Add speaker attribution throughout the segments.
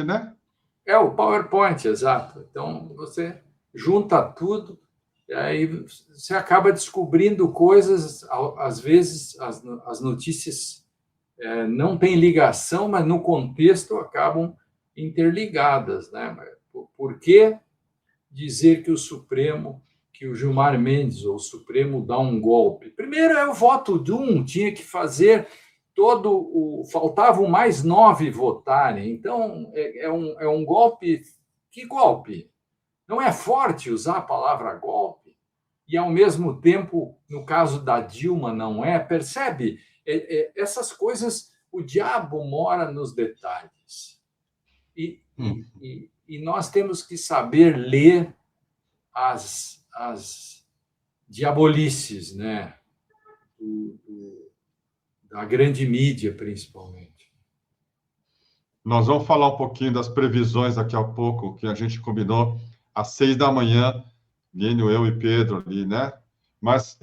Speaker 1: né?
Speaker 2: É o PowerPoint, exato. Então, você junta tudo e aí você acaba descobrindo coisas, às vezes as notícias não têm ligação, mas no contexto acabam interligadas, né? Por que dizer que o Supremo, que o Gilmar Mendes, ou o Supremo, dá um golpe? Primeiro é o voto de um, tinha que fazer faltavam mais 9 votarem. Então, é um golpe. Que golpe? Não é forte usar a palavra golpe? E, ao mesmo tempo, no caso da Dilma, não é? Percebe? Essas coisas, o diabo mora nos detalhes. E nós temos que saber ler as diabolices, né? Da grande mídia, principalmente.
Speaker 1: Nós vamos falar um pouquinho das previsões daqui a pouco, que a gente combinou às 6 da manhã, Lênio, eu e Pedro ali, né? Mas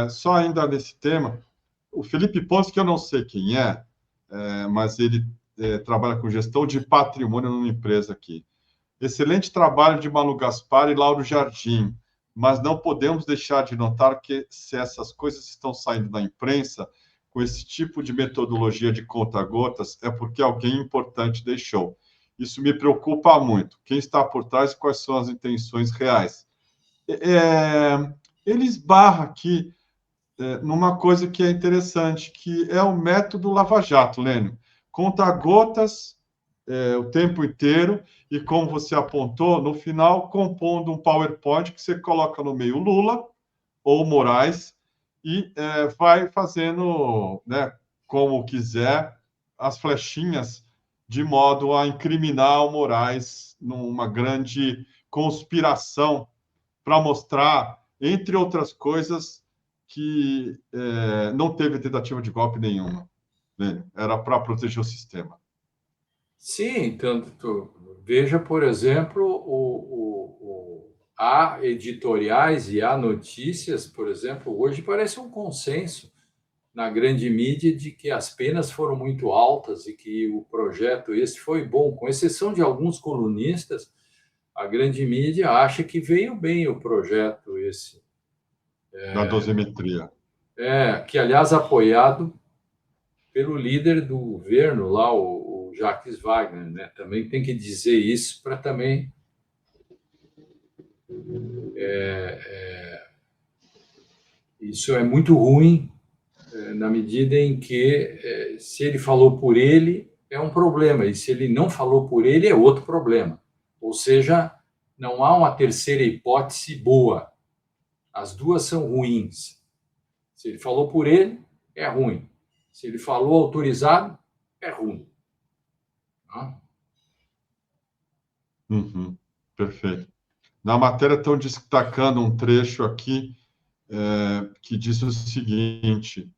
Speaker 1: só ainda nesse tema, o Felipe Ponce, que eu não sei quem mas ele trabalha com gestão de patrimônio numa empresa aqui. Excelente trabalho de Manu Gaspar e Lauro Jardim, mas não podemos deixar de notar que se essas coisas estão saindo da imprensa com esse tipo de metodologia de conta-gotas, é porque alguém importante deixou. Isso me preocupa muito. Quem está por trás e quais são as intenções reais? Ele esbarra aqui numa coisa que é interessante, que é o método Lava Jato, Lênio. Conta-gotas o tempo inteiro e, como você apontou, no final, compondo um PowerPoint que você coloca no meio Lula ou Moraes e vai fazendo, né, como quiser, as flechinhas de modo a incriminar o Moraes numa grande conspiração para mostrar, entre outras coisas, que não teve tentativa de golpe nenhuma. Né? Era para proteger o sistema.
Speaker 2: Sim, tanto veja, por exemplo, há editoriais e há notícias, por exemplo, hoje parece um consenso na grande mídia de que as penas foram muito altas e que o projeto esse foi bom, com exceção de alguns colunistas, a grande mídia acha que veio bem o projeto esse.
Speaker 1: Da dosimetria.
Speaker 2: Que, aliás, apoiado pelo líder do governo lá, o Jacques Wagner, né? Também tem que dizer isso para também isso é muito ruim na medida em que se ele falou por ele é um problema e se ele não falou por ele é outro problema. Ou seja, não há uma terceira hipótese boa. As duas são ruins. Se ele falou por ele, é ruim. Se ele falou autorizado, é ruim.
Speaker 1: Uhum, perfeito. Na matéria estão destacando um trecho aqui que diz o seguinte: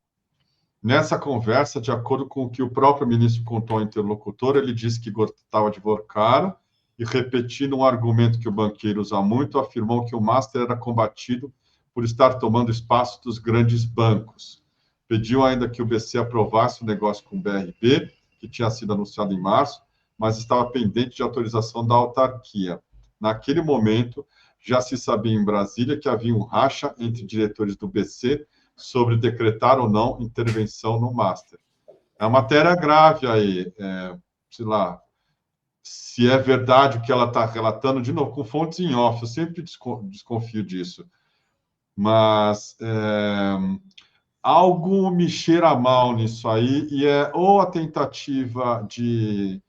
Speaker 1: nessa conversa, de acordo com o que o próprio ministro contou ao interlocutor, ele disse que gostava de Vorcaro e, repetindo um argumento que o banqueiro usa muito, afirmou que o Master era combatido por estar tomando espaço dos grandes bancos. Pediu ainda que o BC aprovasse o negócio com o BRB, que tinha sido anunciado em março, mas estava pendente de autorização da autarquia. Naquele momento, já se sabia em Brasília que havia um racha entre diretores do BC sobre decretar ou não intervenção no Master. É uma matéria grave aí, sei lá, se é verdade o que ela está relatando, de novo, com fontes em off, eu sempre desconfio disso. Mas algo me cheira mal nisso aí, e ou a tentativa de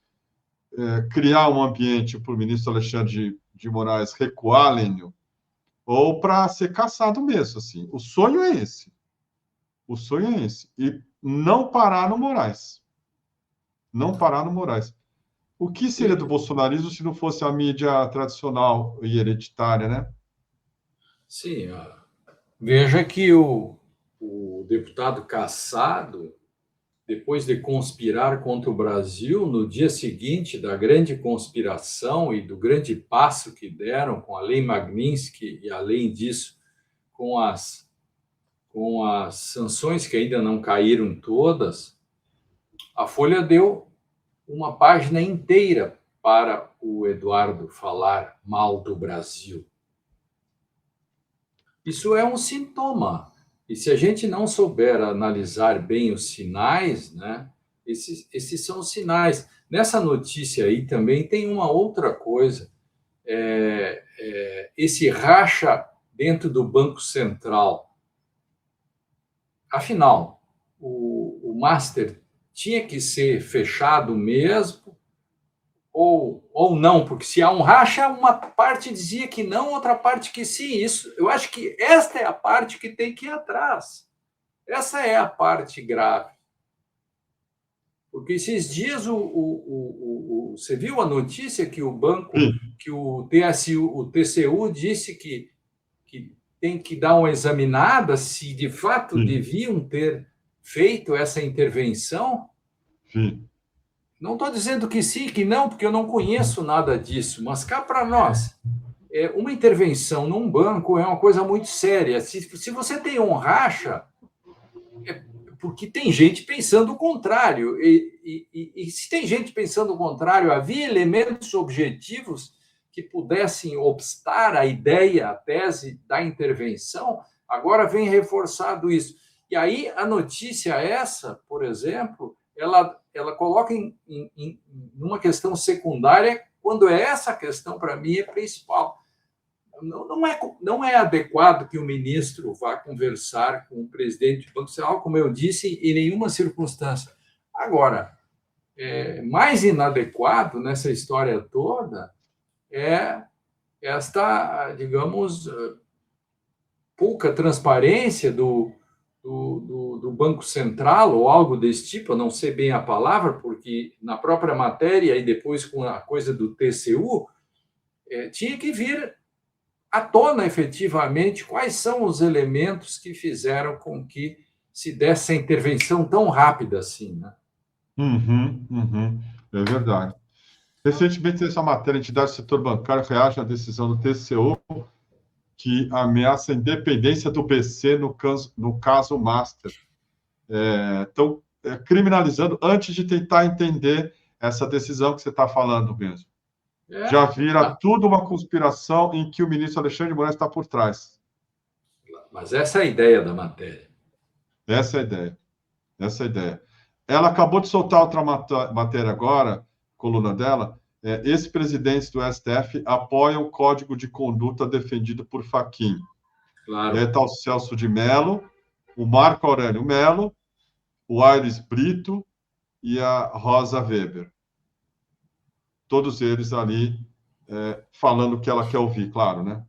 Speaker 1: criar um ambiente para o ministro Alexandre de Moraes recuar, Lênio, ou para ser caçado mesmo. Assim. O sonho é esse. O sonho é esse. E não parar no Moraes. Não parar no Moraes. O que seria do bolsonarismo se não fosse a mídia tradicional e hereditária, né?
Speaker 2: Sim. Veja que o deputado Cassado, depois de conspirar contra o Brasil, no dia seguinte da grande conspiração e do grande passo que deram com a Lei Magnitsky e, além disso, com as sanções que ainda não caíram todas, a Folha deu uma página inteira para o Eduardo falar mal do Brasil. Isso é um sintoma. E se a gente não souber analisar bem os sinais, né, esses são os sinais. Nessa notícia aí também tem uma outra coisa. Esse racha dentro do Banco Central. Afinal, o Master tinha que ser fechado mesmo, ou não, porque se há um racha, uma parte dizia que não, outra parte que sim. Isso, eu acho que esta é a parte que tem que ir atrás. Essa é a parte grave. Porque esses dias você viu a notícia que o banco, que o TCU disse que tem que dar uma examinada se de fato deviam ter feito essa intervenção?
Speaker 1: Sim.
Speaker 2: Não estou dizendo que sim, que não, porque eu não conheço nada disso, mas cá para nós, uma intervenção num banco é uma coisa muito séria. Se você tem um racha, porque tem gente pensando o contrário. E se tem gente pensando o contrário, havia elementos objetivos que pudessem obstar a ideia, a tese da intervenção, agora vem reforçado isso. E aí a notícia essa, por exemplo, ela coloca numa questão secundária, quando essa questão, para mim, é principal. Não é adequado que o ministro vá conversar com o presidente do Banco Central, como eu disse, em nenhuma circunstância. Agora, mais inadequado nessa história toda é esta, digamos, pouca transparência do Banco Central, ou algo desse tipo, eu não sei bem a palavra, porque na própria matéria e depois com a coisa do TCU, tinha que vir à tona efetivamente quais são os elementos que fizeram com que se desse essa intervenção tão rápida assim, né?
Speaker 1: É verdade. Recentemente, essa matéria, entidade do setor bancário reage à decisão do TCU que ameaça a independência do BC no caso Master. Estão criminalizando antes de tentar entender essa decisão que você está falando mesmo. Já vira tudo uma conspiração em que o ministro Alexandre de Moraes está por trás.
Speaker 2: Mas essa é a ideia da matéria.
Speaker 1: Essa é a ideia. Essa é a ideia. Ela acabou de soltar outra matéria agora, coluna dela. Ex-presidentes do STF apoiam o código de conduta defendido por Fachin.
Speaker 2: Claro.
Speaker 1: E aí está o Celso de Mello, o Marco Aurélio Mello, o Aires Brito e a Rosa Weber. Todos eles ali falando o que ela quer ouvir, claro, né?